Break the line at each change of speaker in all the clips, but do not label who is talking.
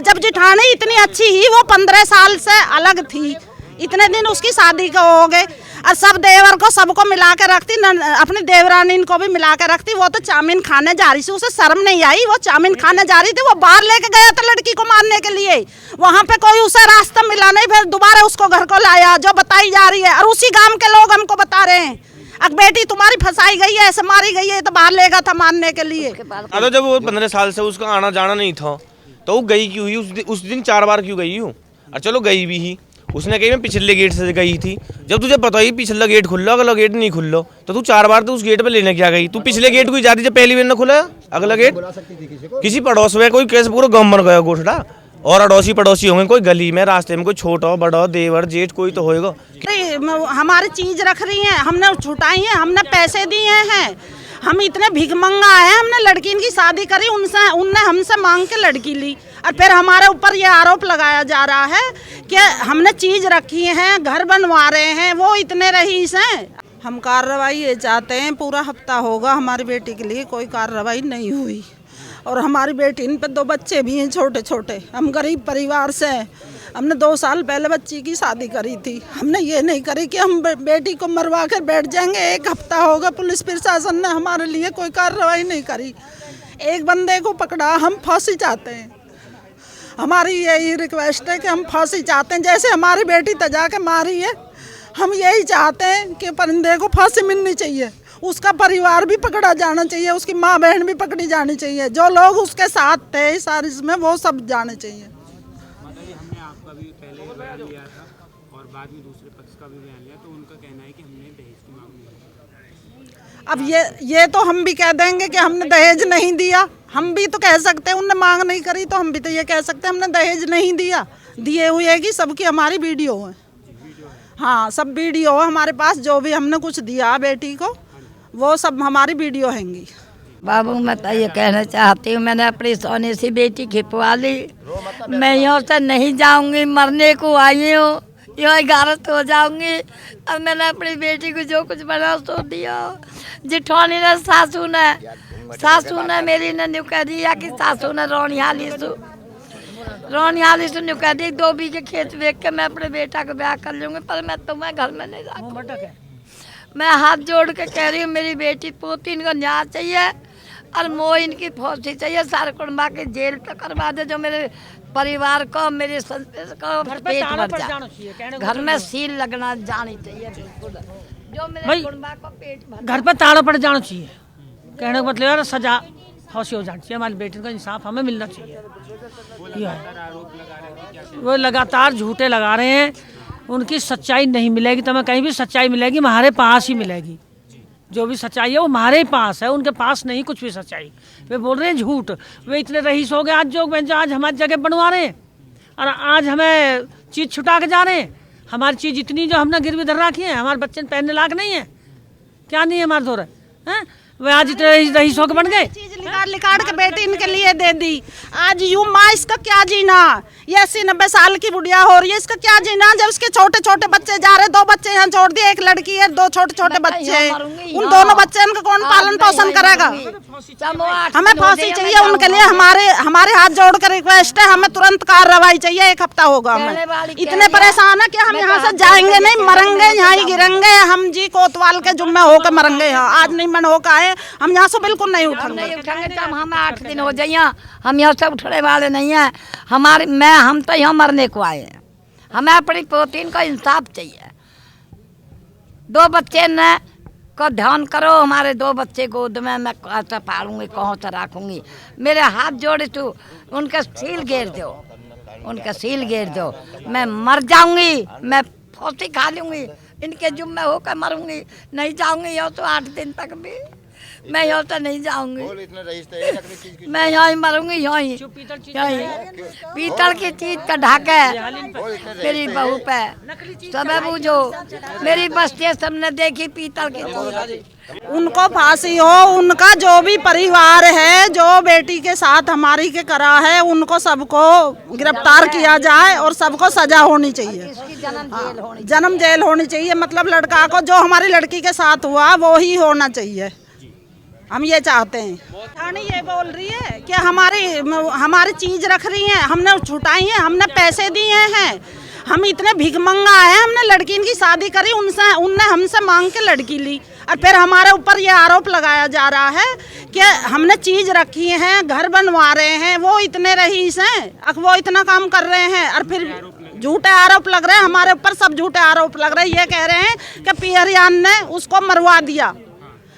जब जिठानी इतनी अच्छी ही, वो 15 साल से अलग थी, इतने दिन उसकी शादी को हो गए और सब देवर को सबको मिला के रखती, अपनी देवरानी को भी मिला के रखती। वो तो चाउमीन खाने जा रही थी, उसे शर्म नहीं आई, वो चाउमीन खाने जा रही थी, वो बाहर लेके गया था लड़की को मारने के लिए। वहाँ पे कोई उसे रास्ता मिला नहीं, फिर दोबारा उसको घर को लाया, जो बताई जा रही है। और उसी गाँव के लोग हमको बता रहे हैं, अब बेटी तुम्हारी फंसाई गई है, ऐसे मारी गई है, तो बाहर लेगा था मारने के लिए।
तो जब वो 15 साल से उसका आना जाना नहीं था तो वो गई क्यों हुई? उस दिन 4 बार क्यों गई हूँ? और चलो गई भी ही, उसने कही मैं पिछले गेट से गई थी। जब तुझे पता ही पिछला गेट खुल लो, अगला गेट नहीं खुल लो, तो तू 4 बार तो उस गेट पे लेने क्या गई? तू पिछले गेट को जाती जब पहली बार न खुला अगला गेट। किसी पड़ोस में कोई कैसे पूरा गाँव बन गया गोठड़ा, और अड़ोसी पड़ोसी होंगे, कोई गली में रास्ते में कोई छोटा बड़ा देवर जेठ कोई तो होएगा।
हमारी चीज रख रही है, हमने छुटाई है, हमने पैसे दिए हैं, हम इतने भिगमंगा है, हमने लड़की की शादी करी, उनने हमसे मांग के लड़की ली, और फिर हमारे ऊपर ये आरोप लगाया जा रहा है कि हमने चीज रखी है, घर बनवा रहे हैं, वो इतने रईस हैं। हम कार्रवाई ये चाहते हैं, पूरा हफ्ता होगा हमारी बेटी के लिए कोई कार्रवाई नहीं हुई, और हमारी बेटी इन पे 2 बच्चे भी हैं छोटे छोटे। हम गरीब परिवार से हैं, हमने 2 साल पहले बच्ची की शादी करी थी। हमने ये नहीं करी कि हम बेटी को मरवा कर बैठ जाएंगे। 1 हफ्ता होगा पुलिस प्रशासन ने हमारे लिए कोई कार्रवाई नहीं करी। एक बंदे को पकड़ा, हम फांसी चाहते हैं। हमारी यही रिक्वेस्ट है कि हम फांसी चाहते हैं, जैसे हमारी बेटी तजा के मारी है, हम यही चाहते हैं कि परिंदे को फांसी मिलनी चाहिए, उसका परिवार भी पकड़ा जाना चाहिए, उसकी माँ बहन भी पकड़ी जानी चाहिए, जो लोग उसके साथ थे इस साजिश में वो सब जाने चाहिए।
हमने आपका भी पहले बयान लिया था और बाद में दूसरे पक्ष का भी बयान लिया, तो उनका कहना है कि हमने दहेज की मांग नहीं की।
अब ये तो हम भी कह देंगे कि हमने दहेज नहीं दिया, हम भी तो कह सकते हैं, उनने मांग नहीं करी तो हम भी तो ये कह सकते हैं हमने दहेज नहीं दिया। दिए हुए की सबकी हमारी वीडियो है, हाँ सब वीडियो है हमारे पास, जो भी हमने कुछ दिया बेटी को वो सब हमारी वीडियो हैंगी।
बाबू मैं तो ये कहना चाहती हूँ, मैंने अपनी सोने सी बेटी खिपवा ली, मैं यहाँ से नहीं जाऊँगी, मरने को आई हूँ, यहाँ गारत हो जाऊँगी। अब मैंने अपनी बेटी को जो कुछ बना सो दिया। जिठानी ने सासू ने मेरी ने कह दिया कि सासू ने रोनिहाली से कह दी 2 बीघे खेत बेच के मैं अपने बेटा को ब्याह कर लूँगी, पर मैं तुम्हें घर में नहीं रखूँगी। मैं हाथ जोड़ के कह रही हूँ, मेरी बेटी पोती इनको न्याय चाहिए और मोह इनकी फांसी चाहिए, सारे कुटुंबा की जेल पे करवा दे, जो मेरे परिवार को मेरे संस्कृति को पेट भर जाए। घर में सील लगना जानी चाहिए बिल्कुल, जो मेरे कुटुंबा को पेट भर।
घर पर ताला पड़ जाना चाहिए, कहने का मतलब यार सजा फांसी हो जानी चाहिए, हमारी बेटी का इंसाफ हमें मिलना चाहिए। वो लगातार झूठे लगा रहे हैं, उनकी सच्चाई नहीं मिलेगी, तो मैं कहीं भी सच्चाई मिलेगी हमारे पास ही मिलेगी। जो भी सच्चाई है वो हमारे पास है, उनके पास नहीं कुछ भी सच्चाई। वे बोल रहे हैं झूठ, वे इतने रईस हो गए आज जो आज हमारी जगह बनवा रहे हैं और आज हमें चीज़ छुटा के जा रहे हैं। हमारी चीज़ इतनी जो हमने गिरवी धर रखी है, हमारे बच्चे पहनने लायक नहीं है, क्या नहीं है हमारे दौर है। वे आज इतने रईस होकर बन गए,
चीज लिकाड़ के बेटी इनके लिए दे दी। आज यूं माँ इसका क्या जीना, ये 80-90 साल की बुढ़िया हो रही है, इसका क्या जीना जब इसके छोटे छोटे बच्चे जा रहे। 2 बच्चे यहाँ छोड़ दिए, 1 लड़की है, 2 छोटे छोटे बच्चे, उन दोनों बच्चे इनका कौन पालन पोषण करेगा। हमें फांसी चाहिए उनके लिए, हमारे हाथ जोड़ कर रिक्वेस्ट है, हमें तुरंत कार्रवाई चाहिए। 1 हफ्ता होगा, हमें इतने परेशान है कि हम यहाँ से जाएंगे नहीं, मरेंगे यहाँ ही गिरेंगे। हम जी कोतवाल के जुम्मे होकर मरेंगे यहाँ, आज नहीं मन होकर आए, हम यहाँ से बिल्कुल नहीं उठेंगे।
तो हम 8 दिन हो जाइए, हम यहाँ से उठने वाले नहीं हैं। हम तो यहाँ मरने को आए हैं, हमें अपनी पोतीन का इंसाफ चाहिए। 2 बच्चे ने को ध्यान करो, हमारे 2 बच्चे गोद में मैं कैसे पालूंगी, कहाँ से रखूंगी। मेरे हाथ जोड़े तो उनका सील घेर दो, उनका सील घेर दो, मैं मर जाऊंगी, मैं फांसी खा लूंगी, इनके जुम्मे होकर मरूंगी, नहीं जाऊंगी यहाँ तो 8 दिन तक भी मैं यहाँ से नहीं जाऊंगी, मैं यहाँ ही मरूंगी, यहाँ ही पीतल की चीज का ढाके मेरी बहू पे सब बूझो, मेरी बस्ती सबने देखी पीतल की चीज।
उनको फांसी हो, उनका जो भी परिवार है जो बेटी के साथ हमारी के करा है, उनको सबको गिरफ्तार किया जाए और सबको सजा होनी चाहिए, जन्म जेल होनी चाहिए। मतलब लड़का को जो हमारी लड़की के साथ हुआ वो ही होना चाहिए। हम ये चाहते हैं। थाने ये बोल रही है कि हमारी चीज रख रही है, हमने छुटाई है, हमने पैसे दिए हैं, हम इतने भिखमंगा हैं, हमने लड़की इनकी शादी करी, उनने हमसे मांग के लड़की ली और फिर हमारे ऊपर ये आरोप लगाया जा रहा है कि हमने चीज रखी है, घर बनवा रहे हैं, वो इतने रईस हैं, वो इतना काम कर रहे हैं और फिर झूठे आरोप लग रहे हैं हमारे ऊपर, सब झूठे आरोप लग रहे हैं। ये कह रहे हैं कि पियरियान ने उसको मरवा दिया।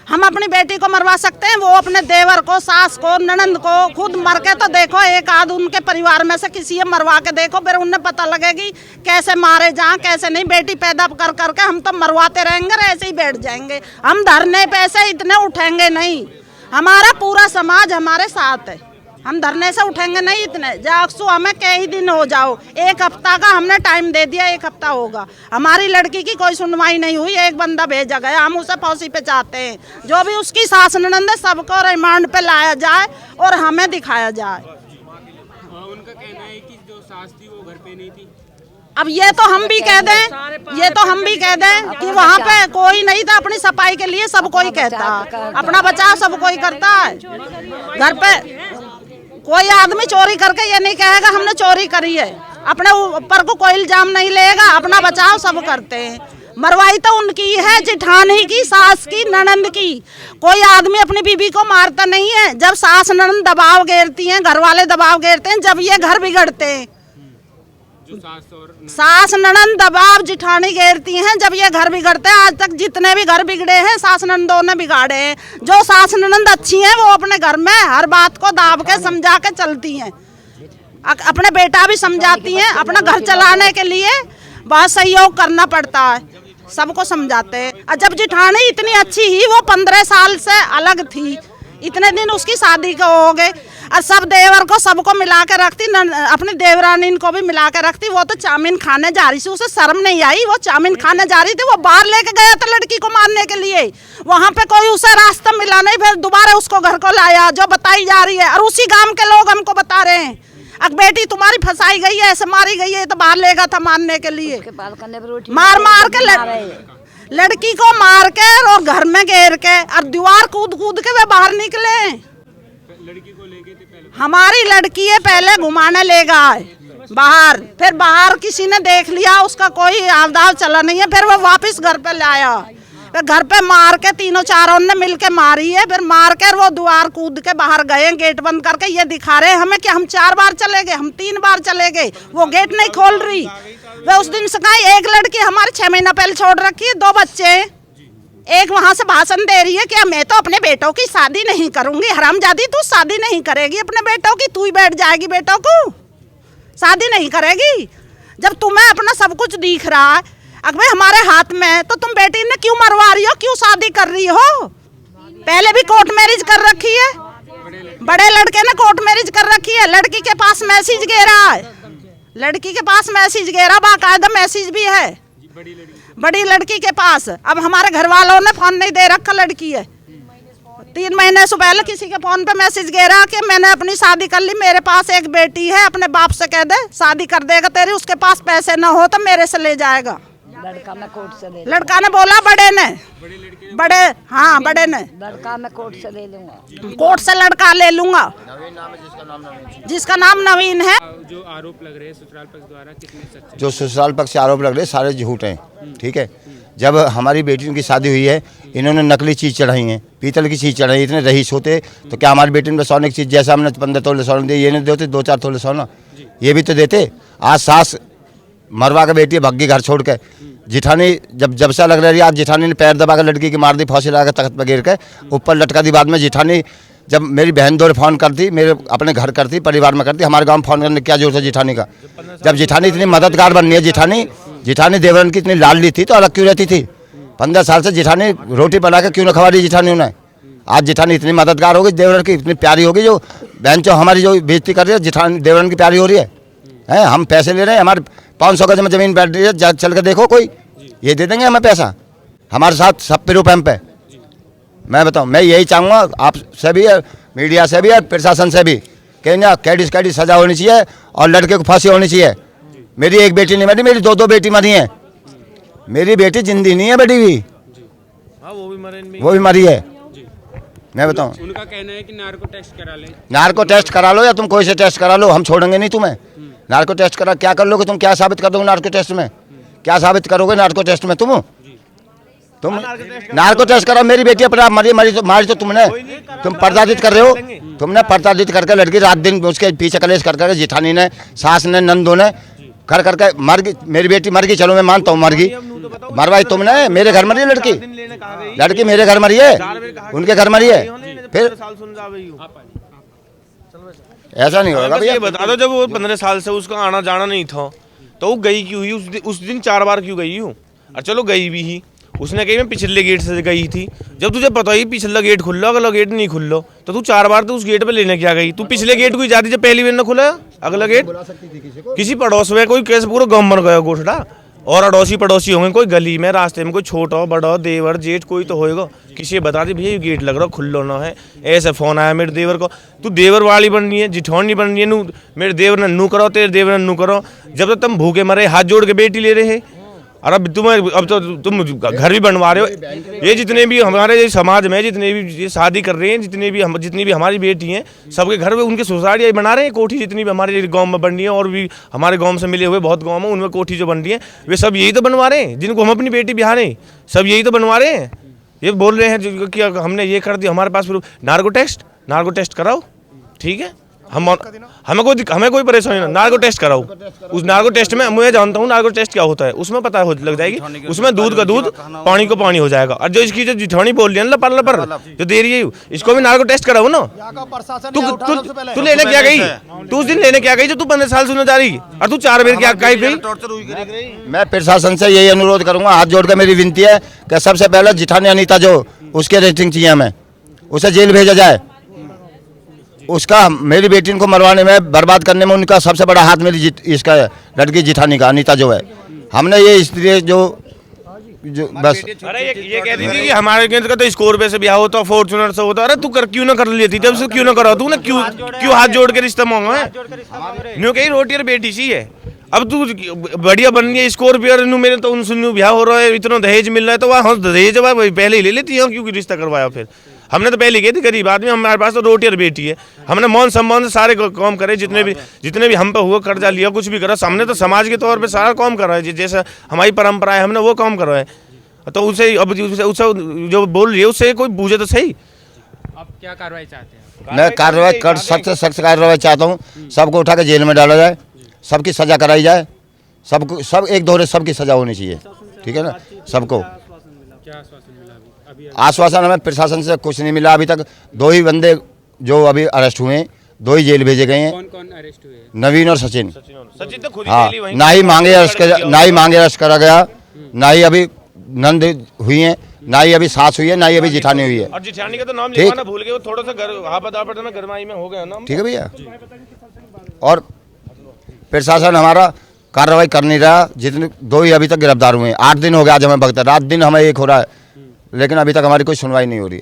हम अपनी बेटी को मरवा सकते हैं, वो अपने देवर को, सास को, ननंद को खुद मर के तो देखो, एक आध उनके परिवार में से किसी मरवा के देखो, फिर उन्हें पता लगेगी कैसे मारे जहाँ कैसे नहीं। बेटी पैदा कर करके हम तो मरवाते रहेंगे, ऐसे ही बैठ जाएंगे। हम धरने पे से इतने उठेंगे नहीं, हमारा पूरा समाज हमारे साथ है, हम धरने से उठेंगे नहीं इतने। जागसू हमें कई दिन हो जाओ, 1 हफ्ता का हमने टाइम दे दिया, 1 हफ्ता होगा, हमारी लड़की की कोई सुनवाई नहीं हुई। एक बंदा भेजा गया, हम उसे फांसी पे चाहते हैं। जो भी उसकी सास ननंद है सबको रिमांड पे लाया जाए और हमें दिखाया जाए।
उनका कहना है कि जो सास थी वो घर पे नहीं थी।
अब ये तो हम भी कह दें, ये तो हम भी कह दें कि वहाँ पे कोई नहीं था, अपनी सफाई के लिए सब कोई कहता है, अपना बचाव सब कोई करता है। घर पे कोई आदमी चोरी करके ये नहीं कहेगा हमने चोरी करी है, अपने ऊपर को कोई इल्जाम नहीं लेगा, अपना बचाव सब करते हैं। मरवाई तो उनकी है, जिठानी की, सास की, ननंद की। कोई आदमी अपनी बीबी को मारता नहीं है। जब सास ननंद दबाव घेरती हैं, घर वाले दबाव घेरते हैं, जब ये घर बिगड़ते हैं। सास ननंद दबाव जिठानी घेरती हैं जब ये घर बिगड़ते हैं। आज तक जितने भी घर बिगड़े हैं सास ननंदों ने बिगाड़े हैं। जो सास ननंद अच्छी हैं वो अपने घर में हर बात को दाब के समझा के चलती हैं, अपने बेटा भी समझाती हैं, अपना घर चलाने के लिए बहुत सहयोग करना पड़ता है, सबको समझाते हैं। और जब जिठानी इतनी अच्छी ही, वो 15 साल से अलग थी, इतने दिन उसकी शादी को हो गए और सब देवर को सबको मिला के रखती, अपनी देवरानी को भी मिला के रखती। वो तो चाउमीन खाने जा रही थी, उसे शर्म नहीं आई, वो चाउमीन खाने जा रही थी, वो बाहर लेके गया था लड़की को मारने के लिए। वहाँ पे कोई उसे रास्ता मिला नहीं, फिर दोबारा उसको घर को लाया, जो बताई जा रही है। और उसी गांव के लोग हमको बता रहे हैं अब बेटी तुम्हारी फंसाई गई है, ऐसे मारी गई है, तो बाहर ले गया था मारने के लिए। मार मार के लड़की को मार के और घर में घेर के और दीवार कूद कूद के वे बाहर निकले।
लड़की को ले गए थे पहले,
हमारी लड़की है, पहले घुमाने ले गए बाहर, फिर बाहर किसी ने देख लिया, उसका कोई आवदाव चला नहीं है, फिर वो वापस घर पे लाया। फिर घर पे मार के तीनों चारों ने मिलके मारी है, फिर मार कर वो द्वार कूद के बाहर गए, गेट बंद करके। ये दिखा रहे हैं हमें कि हम 4 बार चले गए, हम 3 बार चले गए, वो गेट नहीं खोल रही। वे उस दिन से कहा, एक लड़की हमारी 6 महीना पहले छोड़ रखी है, 2 बच्चे, एक वहाँ से भाषण दे रही है कि मैं तो अपने बेटों की शादी नहीं करूंगी। हरामजादी, तू शादी नहीं करेगी अपने बेटों की, तू ही बैठ जाएगी बेटों को, शादी नहीं करेगी। जब तुम्हें अपना सब कुछ दिख रहा है अगर हमारे हाथ में, तो तुम बेटी ने क्यों मरवा रही हो, क्यों शादी कर रही हो? पहले भी कोर्ट मैरिज कर रखी है, बड़े लड़के ने कोर्ट मैरिज कर रखी है। लड़की के पास मैसेज घेरा है, लड़की के पास मैसेज घेरा, बाकायदा मैसेज भी है बड़ी लड़की के पास। अब हमारे घर वालों ने फोन नहीं दे रखा, लड़की है 3 महीने से पहले किसी के फोन पे मैसेज घेरा कि मैंने अपनी शादी कर ली, मेरे पास एक बेटी है, अपने बाप से कह दे शादी कर देगा तेरी, उसके पास पैसे न हो तो मेरे से ले जाएगा। लड़का ने बोला, बड़े ने, बड़े, हाँ बड़े ने,
लड़का मैं कोर्ट से ले लूंगा,
कोर्ट से लड़का ले लूंगा, जिसका नाम नवीन है।
जो आरोप लग रहे हैं ससुराल पक्ष द्वारा कितने सच्चे?
जो ससुराल पक्ष से आरोप लग रहे हैं सारे झूठ हैं, ठीक है। जब हमारी बेटी की शादी हुई है, इन्होंने नकली चीज़ चढ़ाई है, पीतल की चीज़ चढ़ाई। इतने रईस होते तो क्या हमारी बेटी में सोने की चीज़, जैसा हमने 15 तोले सोना दिए, ये नहीं देते 2-4 तोले सोना, ये भी तो देते। आज सास मरवा के बेटी भग्गी घर छोड़ के, जिठानी जब से लग रही है, आज जिठानी ने पैर दबा कर लड़की की मार दी, फांसी लगा तख्त पर गिर के ऊपर लटका दी। बाद में जिठानी, जब मेरी बहन दौरे फ़ोन करती, मेरे अपने घर करती, परिवार में करती, हमारे गांव में फ़ोन करने क्या जरूरत है जिठानी का? जब जिठानी इतनी मददगार बननी है, जिठानी देवरन की इतनी लाडली थी तो अलग क्यों रहती थी? 15 साल से जिठानी रोटी बना के क्यों न खवा रही जिठानी उन्हें? आज जिठानी इतनी मददगार होगी, देवरन की इतनी प्यारी होगी, जो बहन जो हमारी जो बेइज्जती कर रही है, जिठानी देवरन की प्यारी हो रही है। हम पैसे ले रहे हैं, हमारे 500 गज में ज़मीन बैठ रही है, चल के देखो कोई, ये दे देंगे हमें पैसा? हमारे साथ सब पे रुपये पे। मैं बताऊं, मैं यही चाहूँगा आप से भी, मीडिया से भी और प्रशासन से भी, कि ना कैडी कैडी सजा होनी चाहिए और लड़के को फांसी होनी चाहिए। मेरी एक बेटी नहीं मरी, मेरी 2-2 बेटी मरी हैं। मेरी बेटी जिंदी नहीं है, बेटी भी,
वो भी मरी है।
मैं बताऊँ?
उनका कहना है कि नार्को टेस्ट करा ले।
नार्को टेस्ट करा लो या तुम कोई से टेस्ट करा लो, हम छोड़ेंगे नहीं तुम्हें। नार्को टेस्ट करा क्या कर लोगे तुम? क्या साबित कर दोगे नार्को टेस्ट में? क्या साबित करोगे नार्को टेस्ट में? तुम नार्को टेस्ट करा। मेरी बेटी अपने आप मारी तो तुमने, तुम प्रताड़ित कर रहे हो। तुमने प्रताड़ित करके लड़की रात दिन उसके पीछे कलेश कर करके जेठानी ने, सास ने, नंदों ने कर करके मर गई। मेरी बेटी मर गई, चलो मैं मानता हूँ मर गई, मरवाई तुमने। मेरे घर मरी है लड़की मेरे घर मरी है, उनके घर मरी है। फिर ऐसा नहीं होगा भैया।
ये बता दो, जब वो 15 साल से उसका आना जाना नहीं था तो वो गई क्यों हुई? उस दिन 4 बार क्यों गई हूँ? और चलो गई भी ही, उसने कही मैं पिछले गेट से गई थी। जब तुझे पता ही पिछला गेट खुल लो, अगला गेट नहीं खुल लो, तो तू 4 बार तो उस गेट पे लेने क्या गई? तू पिछले गेट को ही जाती जब पहली बार ना खुला अगला गेट। किसी पड़ोस में कोई कैसे पूरा गाँव बन गया गोठड़ा, और अड़ोसी पड़ोसी होंगे, कोई गली में रास्ते में कोई छोटा बड़ा देवर जेठ कोई तो होएगा। किसी बता दी भैया ये गेट लग रहा खुल्लो ना है, ऐसे फोन आया मेरे देवर को। तू देवर वाली बन रही है, जिठौनी बन रही है, नू मेरे देवर ने नू करो, तेरे देवर ने नू करो। जब तक तुम भूखे मरे हाथ जोड़ के बेटी ले रहे, और अब तो तुम घर भी बनवा रहे हो। ये जितने भी हमारे समाज में जितने भी ये शादी कर रहे हैं, जितनी भी हमारी बेटी हैं, सबके घर में उनके सोसाइटी बना रहे हैं। कोठी जितनी भी हमारे गांव में बन रही है, और भी हमारे गांव से मिले हुए बहुत गांव में उनमें कोठी जो बन रही है, वे सब यही तो बनवा रहे हैं जिनको हम अपनी बेटी बिहार हैं। सब यही तो बनवा रहे हैं। ये बोल रहे हैं कि हमने ये कर दिया, हमारे पास नार्को टेस्ट कराओ, ठीक है। हमें कोई परेशानी नहीं, नार्को टेस्ट कराओ। उस नार्को टेस्ट में मैं जानता हूँ नार्को टेस्ट क्या होता है, उसमें पता लग जाएगी। उसमें दूध का दूध, पानी को पानी हो जाएगा। और जो इसकी जो जिठौनी बोल रही है लपर लपर जो दे रही है, इसको भी नार्को टेस्ट कराओ ना। तू लेने क्या गई? तू उस दिन लेने क्या गई जो तू 15 साल सुनने जा रही, और तू 4 बार क्या गई?
मैं प्रशासन से यही अनुरोध करूंगा, हाथ जोड़ कर मेरी विनती है कि सबसे पहले जिठानी अनीता जो उसके रेटिंग चाहिए, हमें उसे जेल भेजा जाए। उसका मेरी बेटी को मरवाने में, बर्बाद करने में उनका सबसे बड़ा हाथ मेरी इसका है, लड़की जिठानी का, अनीता जो है। हमने ये इसलिए जो बस
अरे ये कह रही थी कि हमारे केंद्र का तो स्कॉर्पियो से ब्याह होता, फॉर्च्यूनर से होता। अरे तू क्यों ना कर लेती जब से, क्यों ना करा तू ना? क्यों हाथ जोड़ के रिश्ता मांगा है? न्यू कही रोटी और बेटी सी है। अब तू बढ़िया बन रही है स्कॉर्पियो, मेरे तो उन ब्याह हो रहा है, इतना दहेज मिल रहा है, तो वहाँ दहेज पहले ही ले लेती है, क्यों रिश्ता करवाया? फिर हमने तो पहले कही थी गरीब आदमी, हमारे पास तो रोटी और बेटी है। हमने मौन सम्मान से सारे काम करे, जितने भी हम पे हुआ, कर्जा लिया, कुछ भी करा, हमने तो समाज के तौर पे सारा काम करा है। जैसे हमारी परंपरा है, हमने वो काम करा है। तो उसे अब उसे जो बोल रही है उससे कोई पूछे तो सही।
अब क्या कार्रवाई चाहते हैं?
मैं कार्रवाई कर सख्त से सख्त कार्रवाई चाहता हूँ। सबको उठा के जेल में डाला जाए, सबकी सजा कराई जाए, सबको सब एक दोहरे सबकी सजा होनी चाहिए, ठीक है ना? सबको
क्या आश्वासन मिला अभी?
आश्वासन हमें प्रशासन से कुछ नहीं मिला अभी तक। 2 ही बंदे जो अभी अरेस्ट हुए हैं, 2 ही जेल भेजे गए हैं।
कौन अरेस्ट हुए?
नवीन और सचिन।
सचिन तो खुद ही
हाँ,
जेली वहीं-
ना ही मांगे अरेस्ट करा गया, ना ही अभी नंद हुई है, ना ही अभी सास हुई है, ना ही अभी जिठानी हुई है।
और जिठानी का तो नाम
ठीक।
लिखवाना भूल गए, वो थोड़ा सा हापत में गरमाई में हो गया ना।
ठीक है भैया। और प्रशासन हमारा कार्रवाई कर नहीं रहा। जितने 2 ही अभी तक गिरफ्तार हुए हैं। 8 दिन हो गया आज हमें भगता, रात दिन हमें एक हो रहा है, लेकिन अभी तक हमारी कोई सुनवाई नहीं हो रही है।